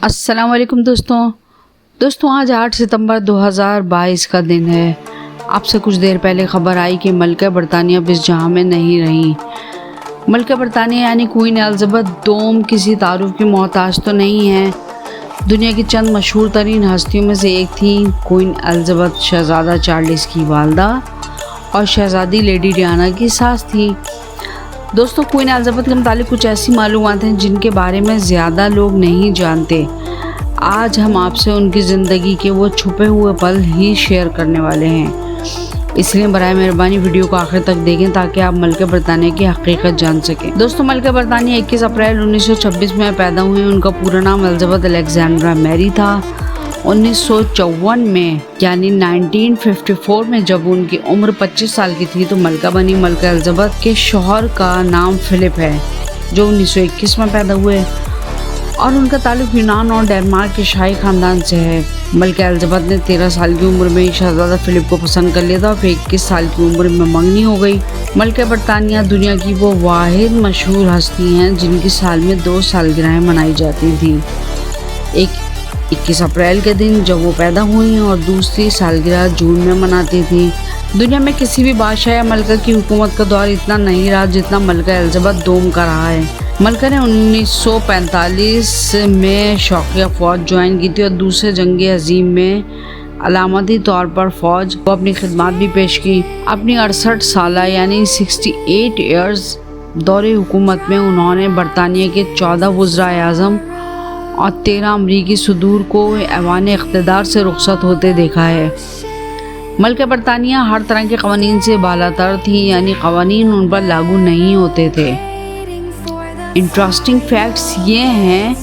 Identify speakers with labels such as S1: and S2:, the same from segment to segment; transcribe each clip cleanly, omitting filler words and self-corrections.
S1: السلام علیکم دوستوں آج 8 ستمبر 2022 کا دن ہے۔ آپ سے کچھ دیر پہلے خبر آئی کہ ملکہ برطانیہ اب اس جہاں میں نہیں رہی۔ ملکہ برطانیہ یعنی کوئین الزبتھ دوم کسی تعارف کی محتاج تو نہیں ہے۔ دنیا کی چند مشہور ترین ہستیوں میں سے ایک تھی کوئین الزبتھ، شہزادہ چارلس کی والدہ اور شہزادی لیڈی ڈیانا کی ساس تھی۔ دوستوں، کوئین الزبتھ کے متعلق کچھ ایسی معلومات ہیں جن کے بارے میں زیادہ لوگ نہیں جانتے۔ آج ہم آپ سے ان کی زندگی کے وہ چھپے ہوئے پل ہی شیئر کرنے والے ہیں، اس لیے برائے مہربانی ویڈیو کو آخر تک دیکھیں تاکہ آپ ملکہ برطانیہ کی حقیقت جان سکیں۔ دوستوں، ملکہ برطانیہ 21 اپریل 1926 میں پیدا ہوئی۔ ان کا پورا نام الزبتھ الیگزینڈرا میری تھا۔ 1954 میں یعنی 1954 میں جب ان کی عمر 25 سال کی تھی تو ملکہ بنی۔ ملکہ الزبتھ کے شوہر کا نام فلپ ہے جو 1921 میں پیدا ہوئے اور ان کا تعلق یونان اور ڈینمارک کے شاہی خاندان سے ہے۔ ملکہ الزبتھ نے 13 سال کی عمر میں شہزادہ فلپ کو پسند کر لیا تھا اور پھر 21 سال کی عمر میں منگنی ہو گئی۔ ملکہ برطانیہ دنیا کی وہ واحد مشہور ہستی ہیں جن کی سال میں 2 سالگرہیں منائی جاتی تھیں، ایک 21 اپریل کے دن جب وہ پیدا ہوئی اور دوسری سالگرہ جون میں مناتی تھی۔ دنیا میں کسی بھی بادشاہ یا ملکہ کی حکومت کا دور اتنا نہیں رہا جتنا ملکہ الزبتھ دوم کا رہا ہے۔ ملکہ نے 1945 میں شوقیہ فوج جوائن کی تھی اور دوسرے جنگ عظیم میں علامتی طور پر فوج کو اپنی خدمات بھی پیش کی۔ اپنی 68 سالہ یعنی 68 ایئرز دور حکومت میں انہوں نے برطانیہ کے 14 وزرائے اعظم اور 13 امریکی صدور کو ایوان اقتدار سے رخصت ہوتے دیکھا ہے۔ ملکہ برطانیہ ہر طرح کے قوانین سے بالاتر تھی، یعنی قوانین ان پر لاگو نہیں ہوتے تھے۔ انٹرسٹنگ فیکٹس یہ ہیں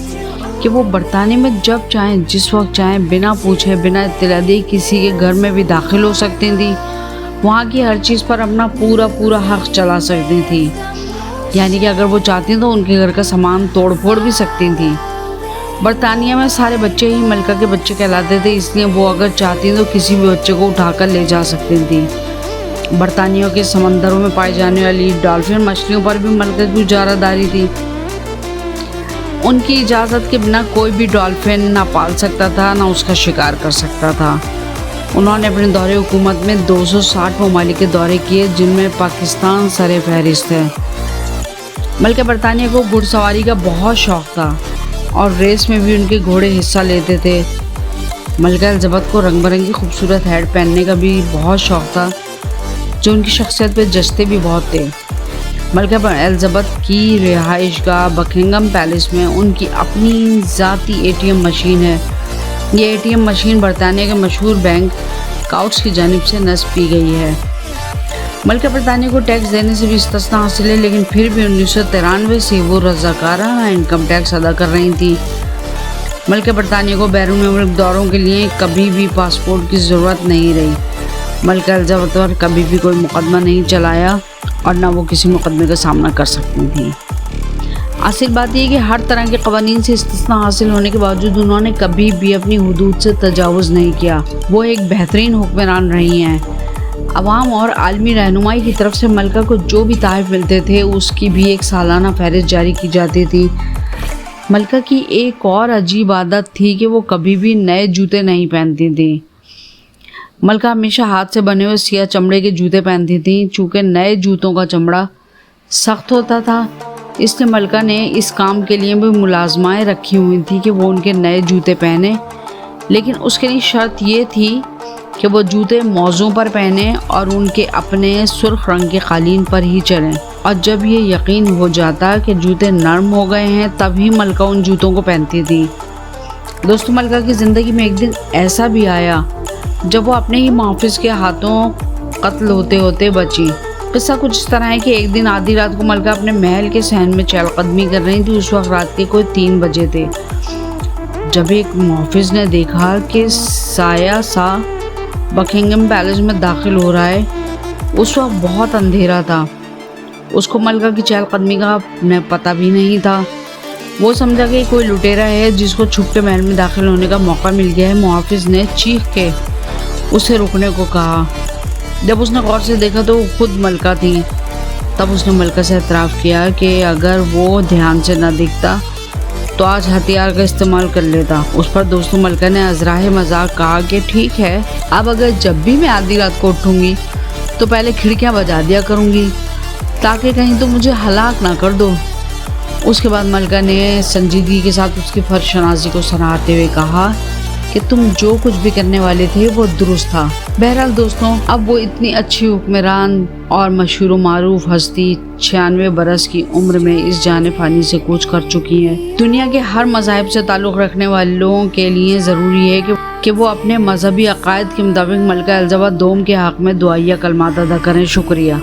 S1: کہ وہ برطانیہ میں جب چاہیں جس وقت چاہیں بنا پوچھے بنا اطلاع دیے کسی کے گھر میں بھی داخل ہو سکتی تھیں، وہاں کی ہر چیز پر اپنا پورا حق چلا سکتی تھیں، یعنی کہ اگر وہ چاہتی تو ان کے گھر کا سامان توڑ پھوڑ بھی سکتی تھیں۔ برطانیہ میں سارے بچے ہی ملکہ کے بچے کہلاتے تھے، اس لیے وہ اگر چاہتی تو کسی بھی بچے کو اٹھا کر لے جا سکتی تھیں۔ برطانیہ کے سمندروں میں پائی جانے والی ڈالفن مچھلیوں پر بھی ملکہ کی اجارہ داری تھی۔ ان کی اجازت کے بنا کوئی بھی ڈالفن نہ پال سکتا تھا نہ اس کا شکار کر سکتا تھا۔ انہوں نے اپنے دور حکومت میں 260 ممالک کے دورے کیے جن میں پاکستان سر فہرست ہے۔ ملکہ برطانیہ کو گھڑ سواری کا بہت شوق تھا اور ریس میں بھی ان کے گھوڑے حصہ لیتے تھے۔ ملکہ الزبتھ کو رنگ برنگی خوبصورت ہیٹ پہننے کا بھی بہت شوق تھا جو ان کی شخصیت پہ جچتے بھی بہت تھے۔ ملکہ الزبتھ کی رہائش گاہ بکنگھم پیلس میں ان کی اپنی ذاتی ATM مشین ہے۔ یہ ATM مشین برطانیہ کے مشہور بینک کاؤٹس کی جانب سے نصب کی گئی ہے۔ ملکہ برطانیہ کو ٹیکس دینے سے بھی استثناء حاصل ہے، لیکن پھر بھی 1993 سے وہ رضاکارانہ انکم ٹیکس ادا کر رہی تھیں۔ ملکہ برطانیہ کو بیرون ملک دوروں کے لیے کبھی بھی پاسپورٹ کی ضرورت نہیں رہی۔ ملکہ الزبتھ پر کبھی بھی کوئی مقدمہ نہیں چلایا اور نہ وہ کسی مقدمے کا سامنا کر سکتی تھیں۔ اصل بات یہ کہ ہر طرح کے قوانین سے استثناء حاصل ہونے کے باوجود انہوں نے کبھی بھی اپنی حدود سے تجاوز نہیں کیا۔ وہ ایک بہترین حکمران رہی ہیں۔ عوام اور عالمی رہنمائی کی طرف سے ملکہ کو جو بھی تحائف ملتے تھے اس کی بھی ایک سالانہ فہرست جاری کی جاتی تھی۔ ملکہ کی ایک اور عجیب عادت تھی کہ وہ کبھی بھی نئے جوتے نہیں پہنتی تھیں۔ ملکہ ہمیشہ ہاتھ سے بنے ہوئے سیاہ چمڑے کے جوتے پہنتی تھیں۔ چونکہ نئے جوتوں کا چمڑا سخت ہوتا تھا اس لیے ملکہ نے اس کام کے لیے بھی ملازمائیں رکھی ہوئی تھیں کہ وہ ان کے نئے جوتے پہنیں، لیکن اس کے لیے شرط یہ تھی کہ وہ جوتے موزوں پر پہنیں اور ان کے اپنے سرخ رنگ کے قالین پر ہی چلیں، اور جب یہ یقین ہو جاتا کہ جوتے نرم ہو گئے ہیں تب ہی ملکہ ان جوتوں کو پہنتی تھی۔ دوستوں، ملکہ کی زندگی میں ایک دن ایسا بھی آیا جب وہ اپنے ہی محافظ کے ہاتھوں قتل ہوتے بچی۔ قصہ کچھ اس طرح ہے کہ ایک دن آدھی رات کو ملکہ اپنے محل کے صحن میں چہل قدمی کر رہی تھی۔ اس وقت رات کے کوئی 3 بجے تھے جب ایک محافظ نے دیکھا کہ سایہ سا بکنگھم پیلس میں داخل ہو رہا ہے۔ اس وقت بہت اندھیرا تھا، اس کو ملکہ کی چہل قدمی کا پتہ بھی نہیں تھا۔ وہ سمجھا کہ کوئی لٹیرا ہے جس کو چھپ کے محل میں داخل ہونے کا موقع مل گیا ہے۔ محافظ نے چیخ کے اسے رکنے کو کہا۔ جب اس نے غور سے دیکھا تو وہ خود ملکہ تھی۔ تب اس نے ملکہ سے اعتراف کیا کہ اگر وہ دھیان سے نہ دیکھتا تو آج ہتھیار کا استعمال کر لیتا۔ اس پر دوستوں ملکہ نے ازراہ مذاق کہا کہ ٹھیک ہے، اب اگر جب بھی میں آدھی رات کو اٹھوں گی تو پہلے کھڑکیاں بجا دیا کروں گی تاکہ کہیں تو مجھے ہلاک نہ کر دو۔ اس کے بعد ملکہ نے سنجیدگی کے ساتھ اس کی فرض شناسی کو سراہتے ہوئے کہا کہ تم جو کچھ بھی کرنے والے تھے وہ درست تھا۔ بہرحال دوستوں، اب وہ اتنی اچھی حکمران اور مشہور و معروف ہستی 96 برس کی عمر میں اس جان فانی سے کوچ کر چکی ہیں۔ دنیا کے ہر مذاہب سے تعلق رکھنے والوں کے لیے ضروری ہے کہ وہ اپنے مذہبی عقائد کے مطابق ملکہ الزبتھ دوم کے حق میں دعائیہ کلمات ادا کریں۔ شکریہ۔